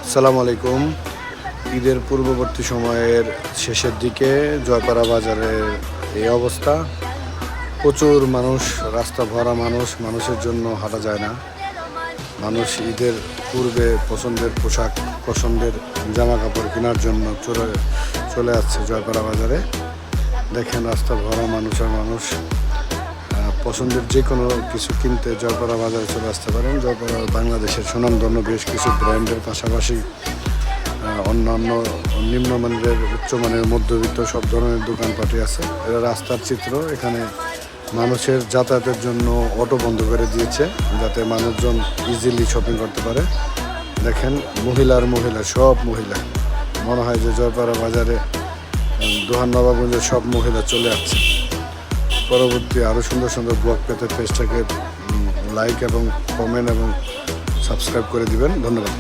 আসসালামু আলাইকুম। ঈদের পূর্ববর্তী সময়ের শেষের দিকে জয়পাড়া বাজারের এই অবস্থা। প্রচুর মানুষ, রাস্তা ভরা মানুষ, মানুষের জন্য হাঁটা যায় না। মানুষ ঈদের পূর্বে পছন্দের পোশাক, পছন্দের জামা কাপড় কেনার জন্য চলে আসছে জয়পাড়া বাজারে। দেখেন রাস্তা ভরা মানুষ আর মানুষ। পছন্দের যে কোনো কিছু কিনতে জয়পাড়া বাজারে চলে আসতে পারেন। জয়পাড়া বাংলাদেশের সুনামধন্য বেশ কিছু ব্র্যান্ডের পাশাপাশি অন্যান্য নিম্নমানের, উচ্চমানের, মধ্যবিত্ত সব ধরনের দোকানপাটি আছে। এটা রাস্তার চিত্র। এখানে মানুষের যাতায়াতের জন্য অটো বন্ধ করে দিয়েছে যাতে মানুষজন ইজিলি শপিং করতে পারে। দেখেন মহিলা সব মহিলা, মনে হয় যে জয়পাড়া বাজারে দোহান নবাবগঞ্জের সব মহিলা চলে আসছে। পরবর্তী আরও সুন্দর সুন্দর ব্লগ পেতে পেজটাকে লাইক এবং কমেন্ট এবং সাবস্ক্রাইব করে দিবেন। ধন্যবাদ।